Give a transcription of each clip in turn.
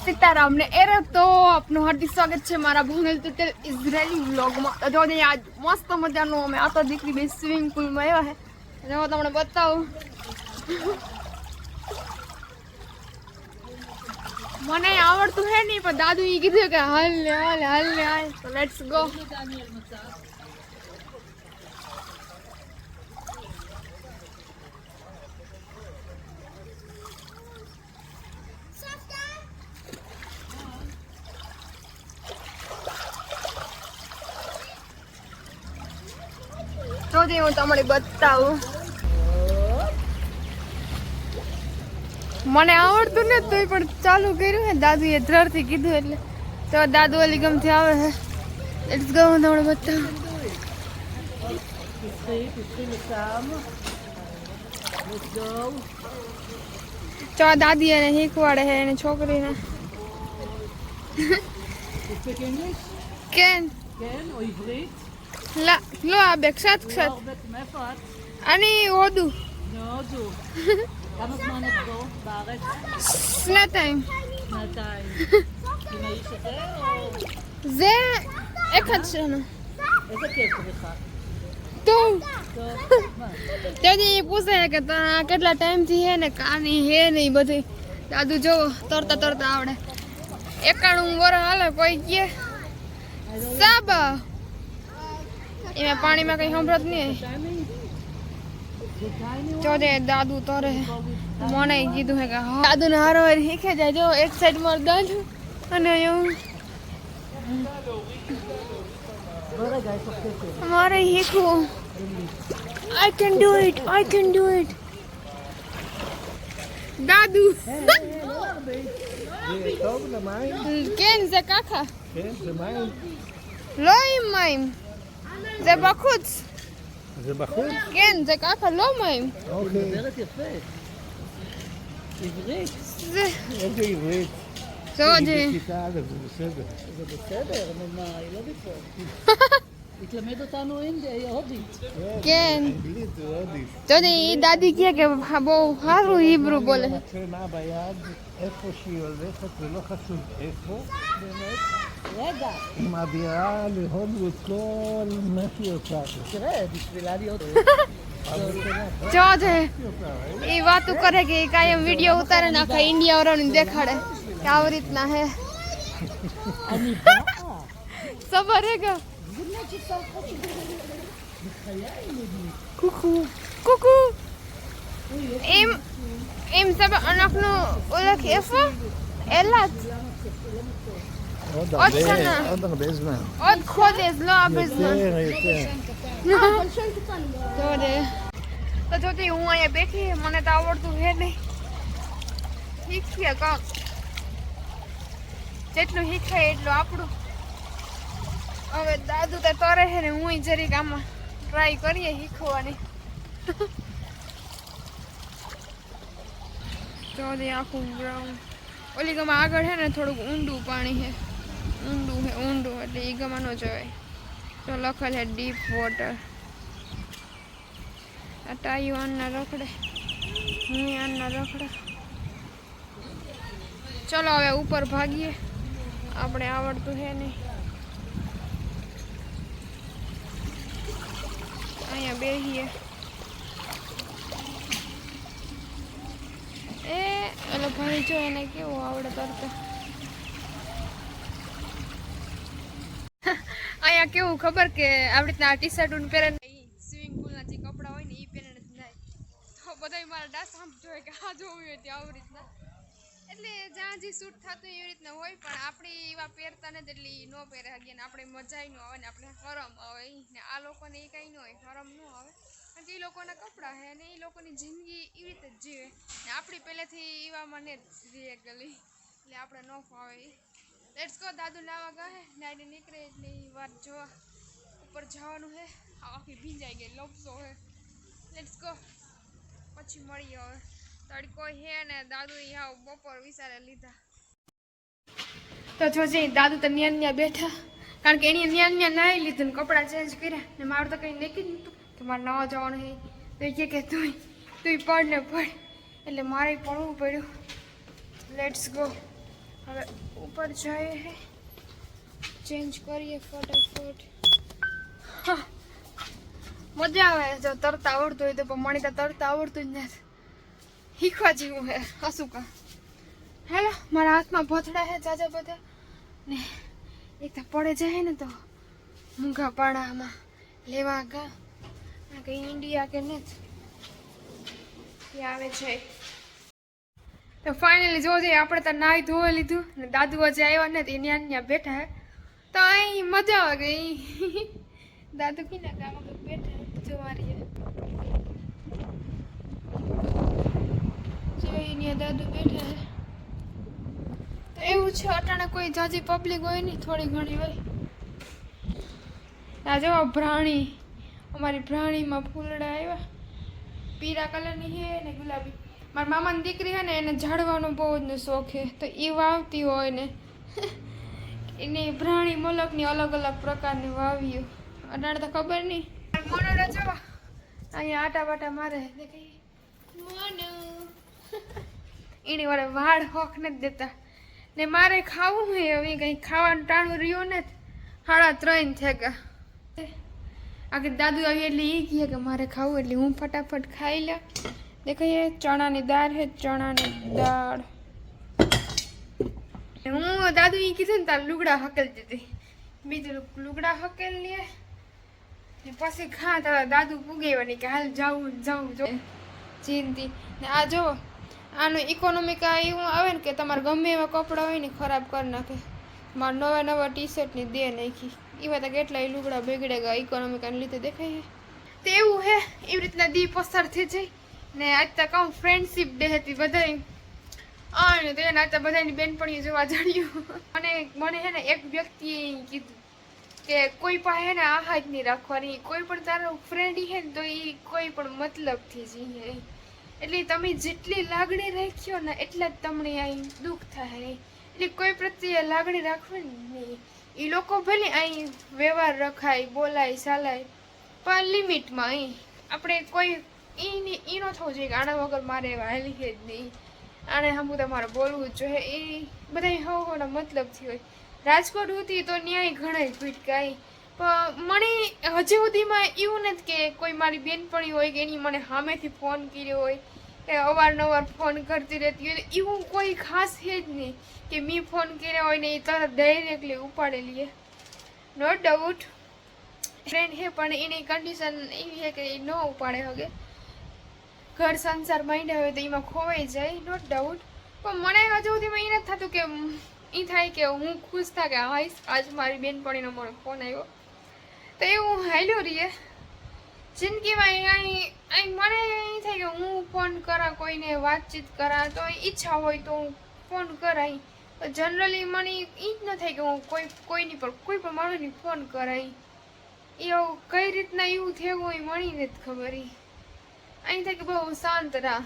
सीताराम ने एरे तो आपનું હાર્દિક સ્વાગત છે મારા ભણેલ તેલ ઇઝરાયલી વ્લોગમાં. તો જો આજ મસ્ત મજાનો અમે આ તો દીકરી બે સ્વિમિંગ પુલમાં આવ્યા છે. જો તમને બતાવું. મને આવડતું હે નહીં પણ દાદુ ઈ કીધું કે હાલ ને હાલ હાલ ને હાલ. તો લેટ્સ ગો. તો હું તમને બતાવું. મને આવડતું ને તોય પણ ચાલુ કર્યું હે દાદુએ ધ્રરથી કીધું એટલે તો દાદુ ઓલી ગમથી આવે હે. Let's go. હું તમને બતાવું. ચો દાદી એને શીખવાડે હે એને છોકરીને. કેન لا לא, בקצת קצת. מאיפה את? אני הודו. מהודו. כמה זמן את פה בארץ? שנתיים. שנתיים. עם האיש הזה או... זה אחד שנה. איזה כיף לך. טוב. טוב. מה? દાદી પૂછે કે તને કેટલા ટાઈમથી હે ને કાની હે ને ઈ બધી. દાદુ જો તરતા તરતા આવડે. 91 વર્ષ હાલે કોઈ કે સાબા એમાં પાણીમાં કઈ સંભળત નહીં. જો દે દાદુ તરે મને કીધું હે કે દાદુ ને હારો શીખે જાય. જો એક સાઈડ માર દાદુ અને મારે શીખવું. I can do it, I can do it. દાદુ כן, זה ככה. כן, זה מים. לא עם מים. זה בחוץ. זה בחוץ? כן, זה ככה, לא מים. אוקיי. מדברת יפה. עברית. זה... איזה עברית? זה עוד... היא בכיתה א', זה בסדר. זה בסדר, אבל מה, היא לא בפה. היא תלמד אותנו הודית. כן. אנגלית זה הודית. אתה יודע, דדי કહે કે બહુ સારું હિબ્રુ બોલે. מצלמה ביד, איפה שהיא הולכת, ולא חשוב איפה, באמת. רגע. היא מעבירה להודו את כל מה שהיא עושה. תראה, בשבילה להיות... જો છે એ વાતો કરે કે કાયમ વિડીયો ઉતારે ને આખા ઇન્ડિયા વાળાને દેખાડે કે આવી રીતના હે. אני באה. સબર હે કે કુકુ કુકુ אם סבא אנחנו הולך איפה? אילת. עוד שנה. עוד הרבה זמן. עוד חודש, לא הרבה זמן. તો જોતી હું અહીંયા બેઠી મને તો આવડતું હે નહીં. શીખીએ કામ જેટલું શીખાય એટલું આપણું. હવે દાદુ તો તરે છે ને હું જરીક આમાં ટ્રાય કરીએ શીખવાની. તો આખું ગ્રાઉન્ડ ઓલી ગમાં આગળ છે ને થોડુંક ઊંડું પાણી છે. ઊંડું એટલે એ ગમાં ન જવાય. તો લખેલ છે ડીપ વોટર. આ ટાયું આના રખડે, હું આના રખડે. ચલો હવે ઉપર ભાગીએ. આપણે આવડતું છે નહીં. અહીંયા બેસીએ. ઓલો ભાઈ જો એને કેવું આવડે તરતા. અહીંયા કેવું ખબર કે આવી રીતના ટી શર્ટ પહેરે સ્વિમિંગ પુલના જે કપડા હોય ને એ પહેરે જાય તો બધા મારા ડાસ આમ જોઈએ કે આ જોવું હોય ત્યાં આવી રીતના. એટલે જ્યાં જે શૂટ થતું એવી રીતના હોય પણ આપણે એવા પહેરતા ને એટલી ન પહેરે હગીએ ને આપણે મજા ન આવે ને આપણે હરમ આવે ને આ લોકોને એ કંઈ ન હોય, હરમ ન આવે. કારણ કે એ લોકોના કપડાં છે અને એ લોકોની જિંદગી એવી રીતે જ જીવે ને આપણી પહેલેથી એવામાં ને જ રીએ ગલી એટલે આપણે ન ફાવે. Let's go. દાદુ લાવા ગયા નાઈને નીકળે એટલે એ વાત જોવા ઉપર જવાનું છે. આખી ભીંજાઈ ગઈ લપસો છે. Let's go. પછી મળીએ. હવે તડકો છે ને દાદુ હાવ બપોર વિચારે લીધા. તો જોજે દાદુ તો ન્યા બેઠા કારણ કે એની ન્યા નાહી લીધું ને કપડાં ચેન્જ કર્યા ને મારું તો કંઈ નક્કી જ નહોતું કે મારે નવા જવાનું છે. તો કે તું પડ ને પડ એટલે મારે પડવું પડ્યું. Let's go. હવે ઉપર જઈએ હે, ચેન્જ કરીએ ફટાફટ. હા, મજા આવે જો તરતા આવડતું હોય તો, પણ મને તો તરતા આવડતું જ નથી. શીખવા જેવું હે હસું કા. હેલો, મારા હાથમાં ભોથડા હે જાજા બધા ને એક તો પડે જાય ને તો મૂંગા પાડામાં લેવા ગા કે ઇન્ડિયા કે નથી આવે છે. તો ફાઇનલી જોજે આપણે તો નાહી ધોઈ લીધું ને દાદુ હજી આવ્યા ને તો ત્યાં બેઠા હે. તો અહીં મજા આવે ગઈ. દાદુ કીના ગામમાં બેઠા જોવારીએ જોઈને દાદુ બેઠા હે. તો એવું છે અટાણે કોઈ જાજી પબ્લિક હોય નહીં, થોડી ઘણી હોય. આ જો ભ્રાણી, અમારી ભ્રાણીમાં ફૂલડા આવ્યા, પીળા કલરની છે ને ગુલાબી. મારા મામાની દીકરી છે ને એને ઝાડવાનો બહુ જ શોખ છે, તો એ વાવતી હોય ને એની ભ્રાણી મલકની અલગ અલગ પ્રકારની વાવ્યું. અટાણે તો ખબર નહીં. મોનોડા જો અહીંયા આટા બાટા મારે મોનો એની વડે વાળ હોખ નથી દેતા ને મારે ખાવું હોય. હવે કંઈ ખાવાનું ટાણું રહ્યું ને 3:30 થઈ ગયા. આગળ દાદુ આવી એટલે એ કહે કે મારે ખાવું, એટલે હું ફટાફટ ખાઈ લે. દેખાઈએ ચણાની દાળ હે, ચણાની દાળ. હું દાદુ એ કીધું ને તાર લુગડા હકેલ દીધી, બીજું લુગડા હકેલ લે ને પછી ખા. તારા દાદુ પૂગેવાની કે હાલ જાવું જો ચીનથી. ને આ જો આનું ઇકોનોમિક આ એવું આવે ને કે તમારે ગમે એવા કપડાં હોય ને ખરાબ કરી નાખે. મારા નવા ટી-શર્ટની દે નાખી, એવા તો કેટલાય લુગડા બગડે ગયા ઇકોનોમિકાને લીધે. દેખાય તો એવું હે, એવી રીતના દી પસાર થઈ જાય ને. આજ તો કહું ફ્રેન્ડશીપ ડે હતી બધાય ને, તો એને આજ તો બધાની બેનપણીઓ જોવા જડ્યું. મને હે ને એક વ્યક્તિએ કીધું કે કોઈ પાસે હે ને આહા જ નહીં રાખવાની, કોઈ પણ તારો ફ્રેન્ડ હે ને તો એ કોઈ પણ મતલબથી જઈએ. એટલે તમે જેટલી લાગણી રાખ્યો ને એટલા જ તમને અહીં દુઃખ થાય. એટલે કોઈ પ્રત્યે લાગણી રાખવાની નહીં. એ લોકો ભલે અહીં વ્યવહાર રખાય, બોલાય, ચાલાય, પણ લિમિટમાં. અહીં આપણે કોઈ એ ન થવું જોઈએ કે આના વગર મારે હાલી જ નહીં, આને હમું તમારે બોલવું જ જોઈએ. એ બધા હવના મતલબથી હોય. રાજકોટ હતી તો ન્યાય ઘણા ભીટકાય, પણ મને હજી સુધીમાં એવું નથી કે કોઈ મારી બેનપણી હોય કે એની મને સામેથી ફોન કર્યો હોય કે અવારનવાર ફોન કરતી રહેતી હોય. એવું કોઈ ખાસ છે જ નહીં કે મેં ફોન કર્યા હોય ને એ તરત ડાયરેક્ટલી ઉપાડી લઈએ. નો ડાઉટ ફ્રેન્ડ છે, પણ એની કન્ડિશન એવી છે કે એ ન ઉપાડે શકે. ઘર સંસાર માંડ્યા હોય તો એમાં ખોવાઈ જાય, નોટ ડાઉટ. પણ મને હજુ સુધીમાં એ નથી થતું કે એ થાય કે હું ખુશ થાય કે હાઈશ આજ મારી બેનપણીનો મને ફોન આવ્યો. તો એવું હાલ્યો રહીએ જિંદગીમાં. અહીં મને એ થાય કે હું ફોન કરા, કોઈને વાતચીત કરા, તો ઈચ્છા હોય તો હું ફોન કરાય. જનરલી મને એ જ ન થાય કે હું કોઈની પર કોઈ પણ માણસની ફોન કરાય. એવું કઈ રીતના એવું થયું હોય મને નથી ખબર. અહીં થાય કે બહુ શાંત રહા,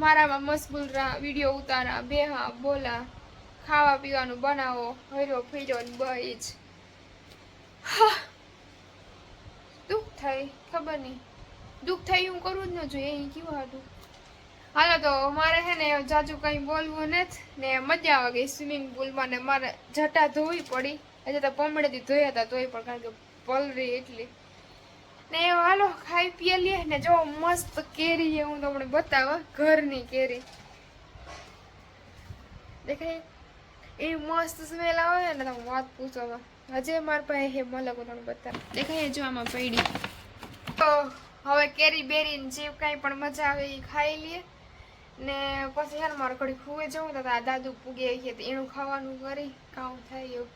મારામાં મશગુલ રહા, વિડીયો ઉતારા, બેહા બોલા, ખાવા પીવાનું બનાવો, હર્યો ફેર્યો ને બસ. હા, દુઃખ થાય ખબર નહીં, દુઃખ થાય એવું કરવું જ ન જોઈએ. અહીં કેવું હતું. હાલો તો મારે છે ને જાજુ કંઈ બોલવું નથી ને. મજા આવે ગઈ સ્વિમિંગ પુલમાં ને. મારે જટા ધોવી પડી, હજુ તો પમડેથી ધોયા હતા તોય પણ, કારણ કે પલરી એટલી ને. હાલો ખાઈ પીએ લે ને. જો મસ્ત કેરી છે, હું તમને બતાવવા, ઘરની કેરી દેખાય એ મસ્ત સ્મેલ આવે ને. તમે વાત પૂછો, હજે મારા પાસે હે મલક, તમને બતાવ. દેખાય જો આમાં પડી. તો હવે કેરી બેરી જે કાંઈ પણ મજા આવે એ ખાઈ લઈએ ને. પછી છે ને મારે ઘડી ખુએ જવું તો દાદુ પૂગે છે તો એનું ખાવાનું કરી કામ થાય એવું.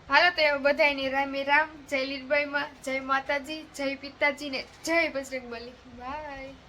હાલો તો બધાની રામે રામ. જય લીલબાઈમાં, જય માતાજી, જય પિતાજી ને જય બજરંગબલી. બાય.